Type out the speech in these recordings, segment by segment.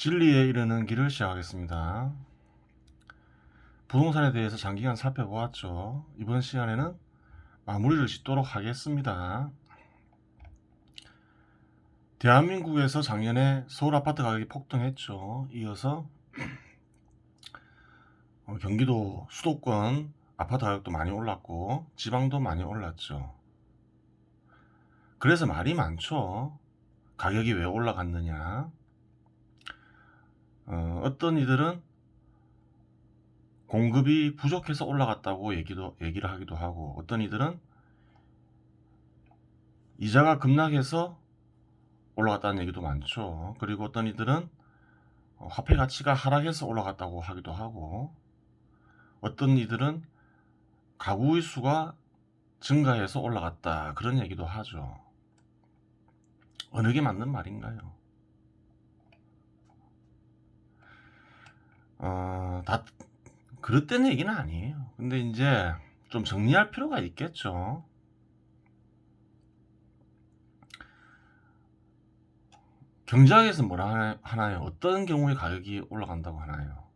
진리에 이르는 길을 시작하겠습니다. 부동산에 대해서 장기간 살펴보았죠. 이번 시간에는 마무리를 짓도록 하겠습니다. 대한민국에서 작년에 서울 아파트 가격이 폭등했죠. 이어서 경기도 수도권 아파트 가격도 많이 올랐고 지방도 많이 올랐죠. 그래서 말이 많죠. 가격이 왜 올라갔느냐. 어떤 이들은 공급이 부족해서 올라갔다고 얘기를 하기도 하고, 어떤 이들은 이자가 급락해서 올라갔다는 얘기도 많죠. 그리고 어떤 이들은 화폐 가치가 하락해서 올라갔다고 하기도 하고, 어떤 이들은 가구의 수가 증가해서 올라갔다 그런 얘기도 하죠. 어느 게 맞는 말인가요? 다 그릇된 얘기는 아니에요. 근데 이제 좀 정리할 필요가 있겠죠. 경제학에서 뭐라 하나요? 어떤 경우에 가격이 올라간다고 하나요?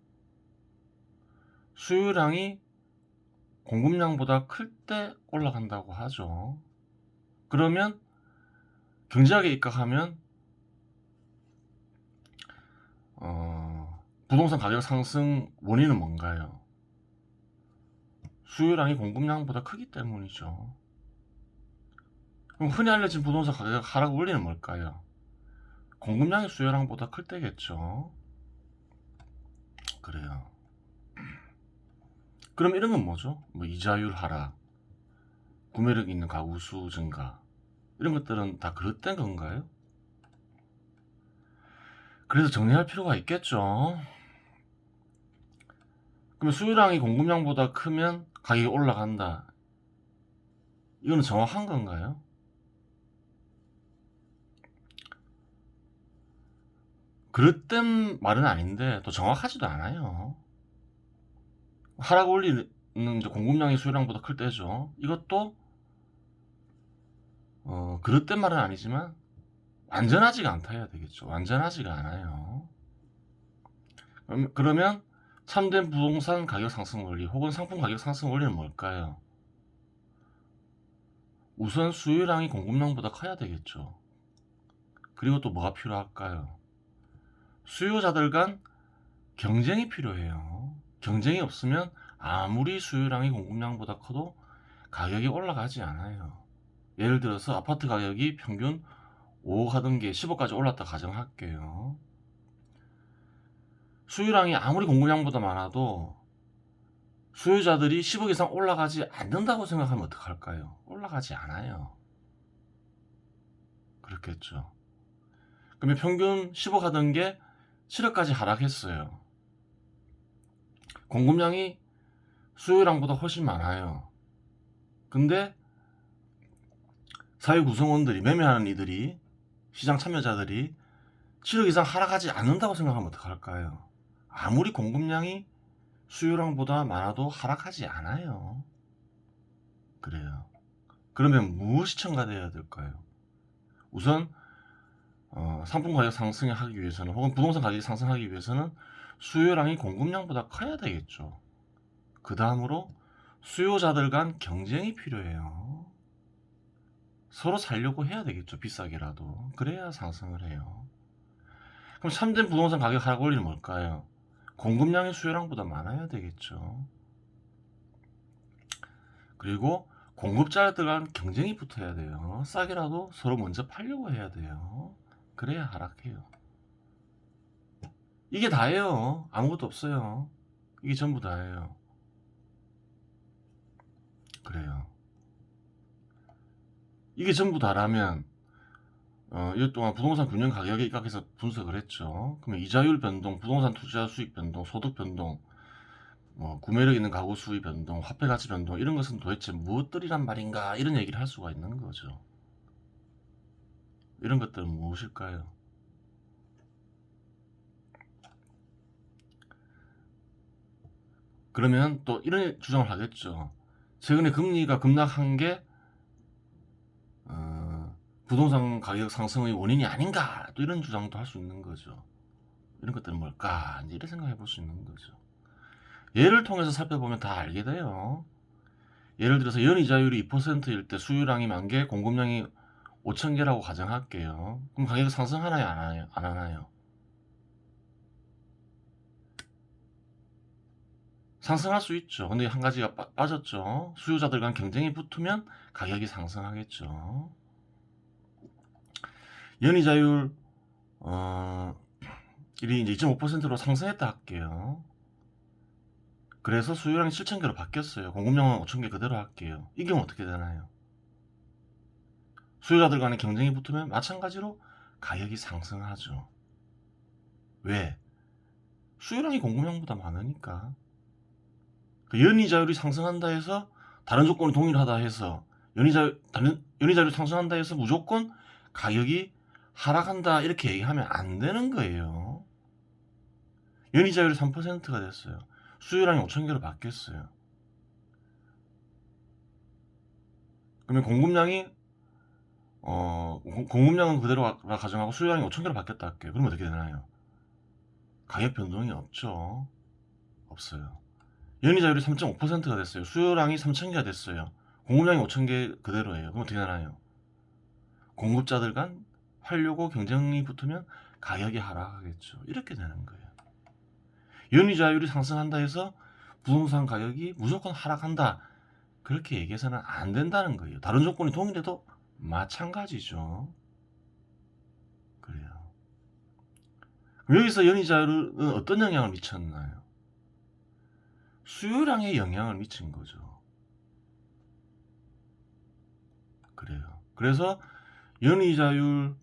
수요량이 공급량보다 클 때 올라간다고 하죠. 그러면 경제학에 입각하면 부동산 가격 상승 원인은 뭔가요? 수요량이 공급량보다 크기 때문이죠. 그럼 흔히 알려진 부동산 가격 하락 원리는 뭘까요? 공급량이 수요량보다 클 때겠죠. 그래요. 그럼 이런 건 뭐죠? 뭐 이자율 하락, 구매력 있는 가구 수 증가, 이런 것들은 다 그릇된 건가요? 그래서 정리할 필요가 있겠죠. 그러면 수요량이 공급량보다 크면 가격이 올라간다. 이거는 정확한 건가요? 그릇된 말은 아닌데 또 정확하지도 않아요. 하락 원리는 이제 공급량이 수요량보다 클 때죠. 이것도 그릇된 말은 아니지만 완전하지가 않다 해야 되겠죠. 완전하지가 않아요. 그러면 참된 부동산 가격 상승 원리 혹은 상품 가격 상승 원리는 뭘까요? 우선 수요량이 공급량보다 커야 되겠죠. 그리고 또 뭐가 필요할까요? 수요자들 간 경쟁이 필요해요. 경쟁이 없으면 아무리 수요량이 공급량보다 커도 가격이 올라가지 않아요. 예를 들어서 아파트 가격이 평균 5억 하던 게 10억까지 올랐다 가정할게요. 수요량이 아무리 공급량보다 많아도 수요자들이 10억 이상 올라가지 않는다고 생각하면 어떡할까요? 올라가지 않아요. 그렇겠죠. 그러면 평균 10억 하던 게 7억까지 하락했어요. 공급량이 수요량보다 훨씬 많아요. 근데 사회 구성원들이, 매매하는 이들이, 시장 참여자들이 7억 이상 하락하지 않는다고 생각하면 어떡할까요? 아무리 공급량이 수요량보다 많아도 하락하지 않아요. 그래요. 그러면 무엇이 첨가되어야 될까요? 우선 상품 가격 상승하기 위해서는, 혹은 부동산 가격이 상승하기 위해서는 수요량이 공급량보다 커야 되겠죠. 그 다음으로 수요자들 간 경쟁이 필요해요. 서로 살려고 해야 되겠죠. 비싸게라도. 그래야 상승을 해요. 그럼 참된 부동산 가격 하락 원리는 뭘까요? 공급량이 수요량보다 많아야 되겠죠. 그리고 공급자들 간 경쟁이 붙어야 돼요. 싸게라도 서로 먼저 팔려고 해야 돼요. 그래야 하락해요. 이게 다예요. 아무것도 없어요. 이게 전부 다예요. 그래요. 이게 전부 다라면 이 동안 부동산 균형 가격에 입각해서 분석을 했죠. 그러면 이자율 변동, 부동산 투자 수익 변동, 소득 변동, 구매력 있는 가구 수의 변동, 화폐 가치 변동, 이런 것은 도대체 무엇들이란 말인가, 이런 얘기를 할 수가 있는 거죠. 이런 것들은 무엇일까요? 그러면 또 이런 주장을 하겠죠. 최근에 금리가 급락한 게 부동산 가격 상승의 원인이 아닌가, 또 이런 주장도 할 수 있는 거죠. 이런 것들은 뭘까? 이제 이런 생각해 볼 수 있는 거죠. 예를 통해서 살펴보면 다 알게 돼요. 예를 들어서 연이자율이 2%일 때 수요량이 10,000개, 공급량이 5,000개라고 가정할게요. 그럼 가격이 상승하나요? 안 하나요? 안 하나요? 상승할 수 있죠. 근데 한 가지가 빠졌죠. 수요자들 간 경쟁이 붙으면 가격이 상승하겠죠. 연이자율 이 이제 2.5%로 상승했다 할게요. 그래서 수요량이 7,000개로 바뀌었어요. 공급량은 5,000개 그대로 할게요. 이 경우 어떻게 되나요? 수요자들 간의 경쟁이 붙으면 마찬가지로 가격이 상승하죠. 왜? 수요량이 공급량보다 많으니까. 연이자율이 상승한다 해서 다른 조건이 동일하다 해서 연이자율이 상승한다 해서 무조건 가격이 하락한다 이렇게 얘기하면 안 되는 거예요. 연이자율이 3%가 됐어요. 수요량이 5,000개로 바뀌었어요. 그러면 공급량은 그대로 가정하고 수요량이 5,000개로 바뀌었다 할게요. 그러면 어떻게 되나요? 가격 변동이 없죠. 없어요. 연이자율이 3.5%가 됐어요. 수요량이 3,000개가 됐어요. 공급량이 5,000개 그대로예요. 그럼 어떻게 되나요? 공급자들 간 활려고 경쟁이 붙으면 가격이 하락하겠죠. 이렇게 되는 거예요. 연이자율이 상승한다 해서 부동산 가격이 무조건 하락한다. 그렇게 얘기해서는 안 된다는 거예요. 다른 조건이 동일해도 마찬가지죠. 그래요. 그럼 여기서 연이자율은 어떤 영향을 미쳤나요? 수요량에 영향을 미친 거죠. 그래요. 그래서 연이자율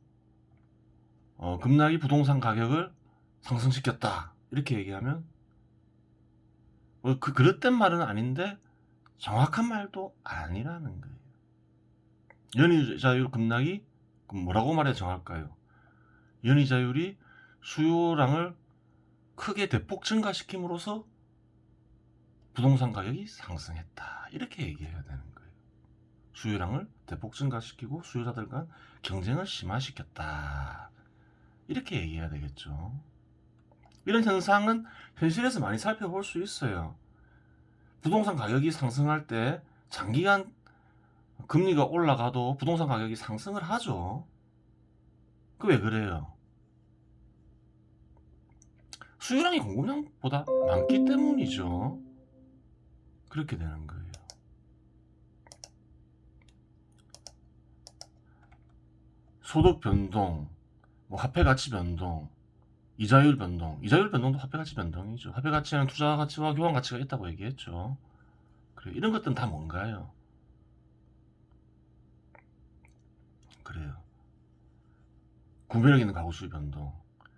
급락이 부동산 가격을 상승시켰다. 이렇게 얘기하면 그릇된 말은 아닌데 정확한 말도 아니라는 거예요. 연이자율 급락이 그럼 뭐라고 말해야 정할까요? 연이자율이 수요량을 크게 대폭 증가시킴으로써 부동산 가격이 상승했다. 이렇게 얘기해야 되는 거예요. 수요량을 대폭 증가시키고 수요자들 간 경쟁을 심화시켰다. 이렇게 얘기해야 되겠죠. 이런 현상은 현실에서 많이 살펴볼 수 있어요. 부동산 가격이 상승할 때 장기간 금리가 올라가도 부동산 가격이 상승을 하죠. 그 왜 그래요? 수요량이 공급량보다 많기 때문이죠. 그렇게 되는 거예요. 소득 변동, 화폐 가치 변동, 이자율 변동. 이자율 변동도 화폐 가치 변동이죠. 화폐 가치는 투자 가치와 교환 가치가 있다고 얘기했죠. 그래, 이런 것들은 다 뭔가요? 그래요. 구매력 있는 가구 수요 변동.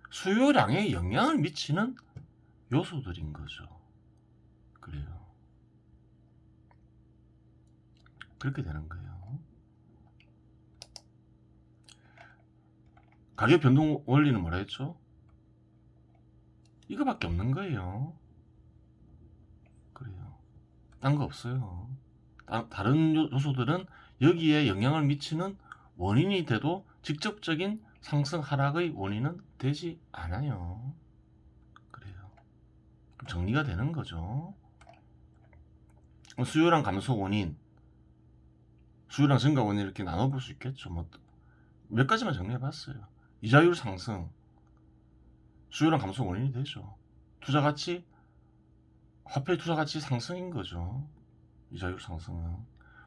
수요량에 영향을 미치는 요소들인 거죠. 그래요. 그렇게 되는 거예요. 가격 변동 원리는 뭐라 했죠? 이거밖에 없는 거예요. 그래요. 딴 거 없어요. 다른 요소들은 여기에 영향을 미치는 원인이 돼도 직접적인 상승 하락의 원인은 되지 않아요. 그래요. 그럼 정리가 되는 거죠. 수요량 감소 원인, 수요량 증가 원인 이렇게 나눠볼 수 있겠죠. 몇 가지만 정리해봤어요. 이자율 상승, 수요량 감소 원인이 되죠. 투자 가치, 화폐 투자 가치 상승인 거죠. 이자율 상승은.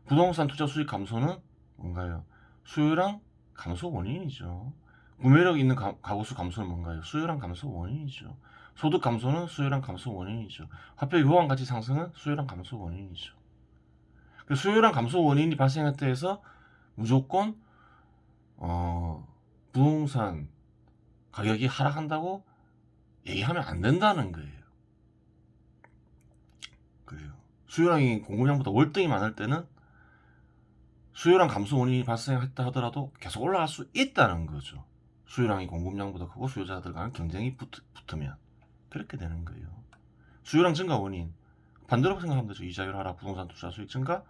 부동산 투자 수익 감소는 뭔가요? 수요량 감소 원인이죠. 구매력 있는 가구수 감소는 뭔가요? 수요량 감소 원인이죠. 소득 감소는 수요량 감소 원인이죠. 화폐 교환 가치 상승은 수요량 감소 원인이죠. 수요량 감소 원인이 발생했다 해서 무조건 부동산 가격이 하락한다고 얘기하면 안 된다는 거예요. 그래요. 수요량이 공급량보다 월등히 많을 때는 수요량 감소 원인이 발생했다 하더라도 계속 올라갈 수 있다는 거죠. 수요량이 공급량보다 크고 수요자들 간 경쟁이 붙으면 그렇게 되는 거예요. 수요량 증가 원인 반대로 생각하면 되죠. 이자율 하락, 부동산 투자 수익 증가,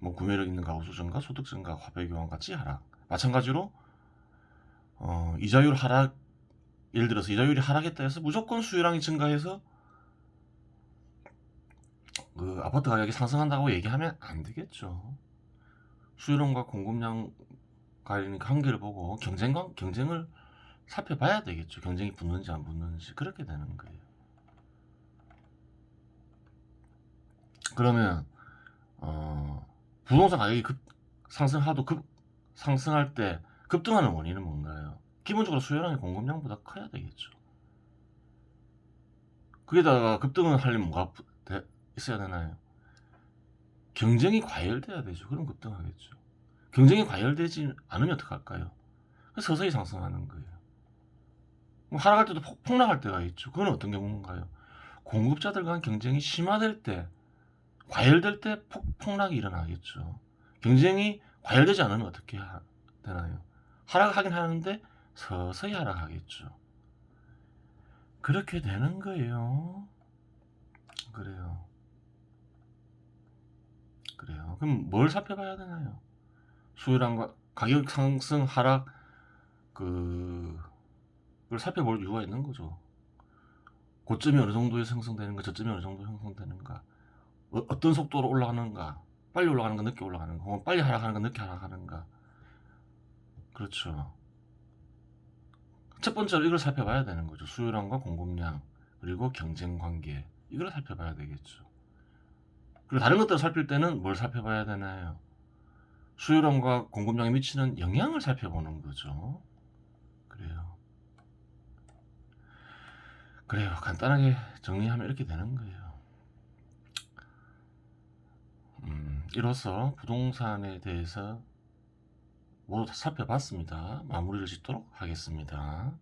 구매력 있는 가구 수 증가, 소득 증가, 화폐 교환 가치 하락. 마찬가지로 이자율 하락일 예를 들어서 이자율이 하락했다 해서 무조건 수요량이 증가해서 그 아파트 가격이 상승한다고 얘기하면 안 되겠죠. 수요량과 공급량 간의 관계를 보고 경쟁을 살펴봐야 되겠죠. 경쟁이 붙는지 안 붙는지. 그렇게 되는 거예요. 그러면 부동산 가격이 상승할 때 급등하는 원인은 뭔가요? 기본적으로 수요량이 공급량보다 커야 되겠죠. 거기다가 급등을 하려면 뭐가 있어야 되나요? 경쟁이 과열돼야 되죠. 그럼 급등하겠죠. 경쟁이 과열되지 않으면 어떡할까요? 서서히 상승하는 거예요. 뭐 하락할 때도 폭락할 때가 있죠. 그건 어떤 경우인가요? 공급자들 간 경쟁이 심화될 때, 과열될 때 폭락이 일어나겠죠. 경쟁이 과열되지 않으면 어떻게 되나요? 하락하긴 하는데 서서히 하락하겠죠. 그렇게 되는 거예요. 그래요. 그럼 뭘 살펴봐야 되나요? 수요량과 가격 상승 하락 그걸 살펴볼 이유가 있는 거죠. 고점이 어느 정도에 형성되는가, 저점이 어느 정도 형성되는가, 어떤 속도로 올라가는가, 빨리 올라가는가, 늦게 올라가는가, 혹은 빨리 하락하는가, 늦게 하락하는가. 그렇죠. 첫 번째로 이걸 살펴봐야 되는 거죠. 수요량과 공급량, 그리고 경쟁 관계. 이걸 살펴봐야 되겠죠. 그리고 다른 것들을 살필 때는 뭘 살펴봐야 되나요? 수요량과 공급량에 미치는 영향을 살펴보는 거죠. 그래요. 간단하게 정리하면 이렇게 되는 거예요. 이로써 부동산에 대해서 모두 다 살펴봤습니다. 마무리를 짓도록 하겠습니다.